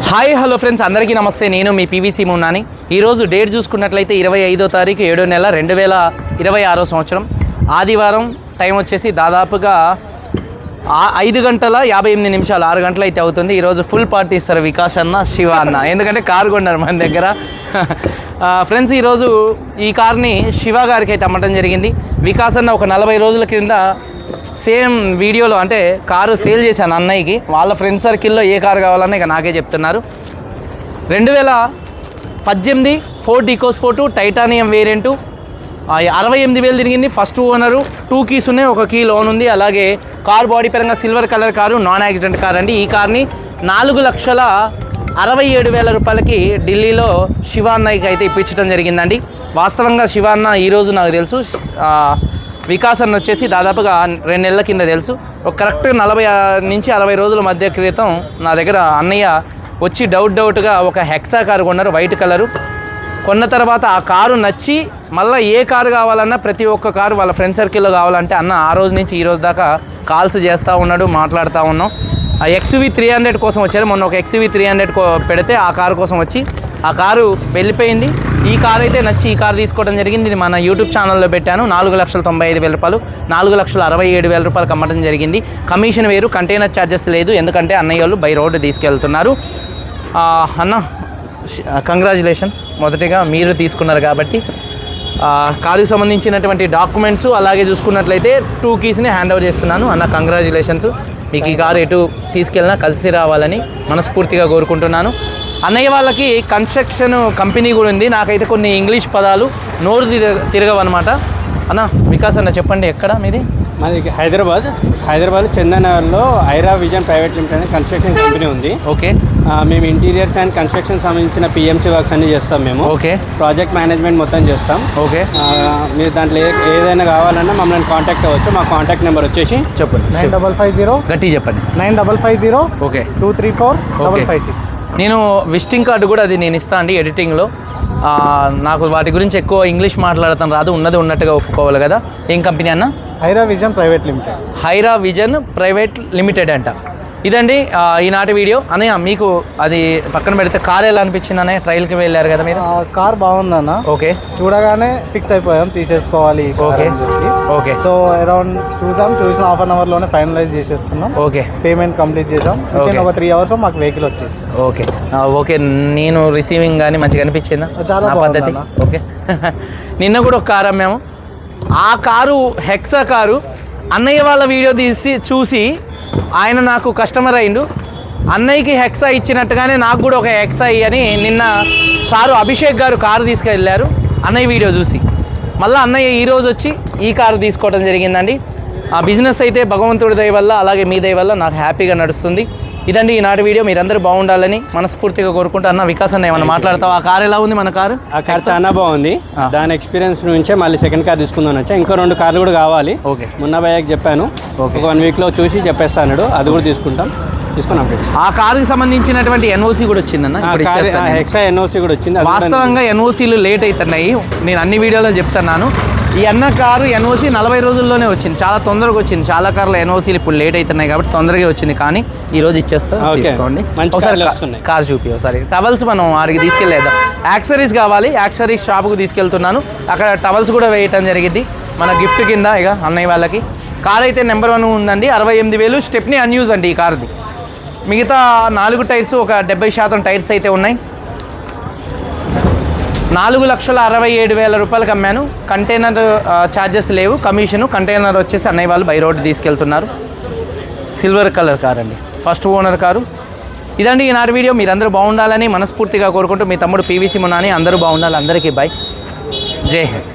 Hi hello friends, అందరికీ నమస్తే. నేను మీ పీవీసీ మున్నాని. ఈరోజు డేట్ చూసుకున్నట్లయితే 25వ తారీఖు 7వ నెల 2026 సంవత్సరం ఆదివారం. టైం వచ్చేసి దాదాపుగా 5 గంటల 58 నిమిషాలు, 6 గంటలు అయితే అవుతుంది. ఈరోజు ఫుల్ పార్టీ ఇస్తారు వికాస్ అన్న, శివ అన్న, ఎందుకంటే కారు కొన్నారు మన దగ్గర. ఫ్రెండ్స్, ఈరోజు ఈ కార్ని శివ గారికి అయితే అమ్మటం జరిగింది. వికాస్ అన్న ఒక 40 రోజుల క్రింద సేమ్ వీడియోలో అంటే కారు సేల్ చేశాను అన్నయ్యకి. వాళ్ళ ఫ్రెండ్ సర్కిల్లో ఏ కారు కావాలన్నా ఇక నాకే చెప్తున్నారు. 2018 ఫోర్డ్ ఈకోస్పోర్టు టైటానియం వేరియంటు, 68,000 తిరిగింది. ఫస్ట్ ఓనరు, 2 కీస్ ఉన్నాయి, 1 కీ లోన్ ఉంది. అలాగే కార్ బాడీ పరంగా silver colour car, non accident car అండి. ఈ కార్ని 4,67,000 రూపాయలకి ఢిల్లీలో శివ అన్నయ్యకి అయితే ఇప్పించడం జరిగిందండి. వాస్తవంగా శివ అన్న ఈరోజు నాకు తెలుసు, వికాస్ అన్న వచ్చేసి దాదాపుగా 2 నెలల కింద తెలుసు. ఒక కరెక్ట్ 40 నుంచి 60 రోజుల మధ్య క్రితం నా దగ్గర అన్నయ్య వచ్చి డౌట్గా ఒక హెక్సా కారు కొన్నారు, వైట్ కలరు. కొన్న తర్వాత ఆ కారు నచ్చి మళ్ళీ ఏ కారు కావాలన్నా ప్రతి ఒక్క కారు వాళ్ళ ఫ్రెండ్ సర్కిల్లో కావాలంటే అన్న ఆ రోజు నుంచి ఈ రోజు దాకా కాల్స్ చేస్తూ ఉన్నాడు, మాట్లాడుతూ ఉన్నాం. ఆ XUV 300 కోసం వచ్చారు. మొన్న ఒక XUV 300 పెడితే ఆ కారు కోసం వచ్చి ఆ కారు వెళ్ళిపోయింది. ఈ కారు అయితే నచ్చి ఈ కారు తీసుకోవడం జరిగింది. ఇది మన యూట్యూబ్ ఛానల్లో పెట్టాను. 4,95,000 రూపాయలు, 4,67,000 రూపాయలకు అమ్మడం జరిగింది. కమిషన్ వేరు, కంటైనర్ ఛార్జెస్ లేదు, ఎందుకంటే అన్నయ్య వాళ్ళు బై రోడ్డు తీసుకెళ్తున్నారు. అన్న కంగ్రాచులేషన్స్, మొదటిగా మీరు తీసుకున్నారు కాబట్టి. కారుకి సంబంధించినటువంటి డాక్యుమెంట్స్ అలాగే చూసుకున్నట్లయితే 2 కీస్ని హ్యాండ్ ఓవర్ చేస్తున్నాను. అన్న కంగ్రాచులేషన్స్, మీకు ఈ కారు ఎటు తీసుకెళ్ళినా కలిసి రావాలని మనస్ఫూర్తిగా కోరుకుంటున్నాను. అన్నయ్య వాళ్ళకి కన్స్ట్రక్షన్ కంపెనీ కూడా ఉంది. నాకైతే కొన్ని ఇంగ్లీష్ పదాలు నోరు తిరగవన్నమాట. అన్న వికాస్ అన్న చెప్పండి, ఎక్కడ మీది? మాది Hyderabad చందనగర్లో Aira vision private limited అనే కన్స్ట్రక్షన్ కంపెనీ ఉంది. ఓకే. మేము ఇంటీరియర్స్ అండ్ కన్స్ట్రక్షన్ సంబంధించిన PMC వర్క్స్ అన్ని చేస్తాం. మేము ఓకే. ప్రాజెక్ట్ మేనేజ్మెంట్ మొత్తం చేస్తాం. ఓకే. మీరు దాంట్లో ఏదైనా కావాలన్నా మమ్మల్ని కాంటాక్ట్ అవ్వచ్చు. మా కాంటాక్ట్ నెంబర్ వచ్చేసి చెప్పండి. 9550 గట్టి చెప్పండి. 9550 ఓకే 234 నేను విజిటింగ్ కార్డు కూడా అది నేను ఇస్తాను అండి ఎడిటింగ్లో. నాకు వాటి గురించి ఎక్కువ ఇంగ్లీష్ మాట్లాడతాం రాదు, ఉన్నది ఉన్నట్టుగా ఒప్పుకోవాలి కదా. ఏం కంపెనీ అన్న? Aira vision private limited. Aira vision private limited అంట. ఇదండి ఈనాటి వీడియో. అన్నయ్య మీకు అది పక్కన పెడితే కార్ ఎలా అనిపించింది అన్నయ్య? ట్రైల్కి వెళ్ళారు కదా మీరు? కార్ బాగుందన్న. ఓకే. చూడగానే ఫిక్స్ అయిపోయాం, తీసేసుకోవాలి. ఓకే. ఓకే. సో అరౌండ్ చూసిన ½ అన్ అవర్లోనే ఫైనలైజ్ చేసేసుకున్నాం. ఓకే. పేమెంట్ కంప్లీట్ చేసాం. ఒక 3 అవర్స్ మాకు వెహికల్ వచ్చేసి. ఓకే. ఓకే. నేను రిసీవింగ్ కానీ మంచిగా అనిపించిందా? చాలా పద్ధతి. ఓకే. నిన్న కూడా ఒక కారు అమ్మాము. ఆ కారు హెక్సా కారు. అన్నయ్య వాళ్ళ వీడియో చూసి ఆయన నాకు కస్టమర్ అయిండు. అన్నయ్యకి హెక్సా ఇచ్చినట్టుగానే నాకు కూడా ఒక హెక్సా అని నిన్న సారు అభిషేక్ గారు కారు తీసుకెళ్ళారు అన్నయ్య వీడియో చూసి. మళ్ళీ అన్నయ్య ఈరోజు వచ్చి ఈ కారు తీసుకోవడం జరిగిందండి. ఆ బిజినెస్ అయితే భగవంతుడి దయ వల్ల అలాగే మీ దయ వల్ల నాకు హ్యాపీగా నడుస్తుంది. ఇదండి ఈనాటి వీడియో. మీరందరూ బాగుండాలని మనస్ఫూర్తిగా కోరుకుంటా. అన్న వికాస్ అన్న ఏమన్నా మాట్లాడతావు? ఆ కార్ ఎలా ఉంది? మన కారు ఆ కార్ చాలా బాగుంది. దాని ఎక్స్పీరియన్స్ నుంచే మళ్ళీ సెకండ్ కార్ తీసుకుందాం వచ్చా. ఇంకో 2 కార్లు కూడా కావాలి. ఓకే. మొన్న భయ్యకి చెప్పాను, ఒక 1 వీక్లో చూసి చెప్పేస్తాడు. అది కూడా తీసుకున్నాం. ఆ కారుకి సంబంధించినటువంటి NOC కూడా వచ్చిందన్న. హెక్సా NOC కూడా వచ్చింది. వాస్తవంగా NOCలు లేట్ అవుతున్నాయి, నేను అన్ని వీడియోలో చెప్తున్నాను. ఈ అన్న కారు NOC 40 రోజుల్లోనే వచ్చింది, చాలా తొందరగా వచ్చింది. చాలా కార్ల NOCలు ఇప్పుడు లేట్ అవుతున్నాయి కాబట్టి తొందరగా వచ్చింది. కానీ ఈ రోజు ఇచ్చేస్తా, తీసుకోండి. ఒకసారి కార్ చూపి ఒకసారి. టవల్స్ మనం ఆడికి తీసుకెళ్ళేద్దాం. యాక్సరీస్ కావాలి, యాక్సరీస్ షాప్కు తీసుకెళ్తున్నాను. అక్కడ టవల్స్ కూడా వేయటం జరిగింది మన గిఫ్ట్ కింద. ఇక అన్నయ్య వాళ్ళకి కార్ అయితే నెంబర్ 1 ఉందండి. 68,000 స్టెప్నీ అన్యూజ్ అండి ఈ కార్ది. మిగతా 4 టైర్స్ ఒక 70% టైర్స్ అయితే ఉన్నాయి. 4,67,000 రూపాయలకు అమ్మాను. కంటైనర్ ఛార్జెస్ లేవు, కమిషను. కంటైనర్ వచ్చేసి అన్నయ్య వాళ్ళు బై రోడ్ తీసుకెళ్తున్నారు. సిల్వర్ కలర్ కార్ అండి, ఫస్ట్ ఓనర్ కారు. ఇదండి ఈనాటి వీడియో. మీరందరూ బాగుండాలని మనస్ఫూర్తిగా కోరుకుంటూ మీ తమ్ముడు పీవీసీ మున్నాని. అందరూ బాగుండాలి. అందరికీ బై. జై హింద్.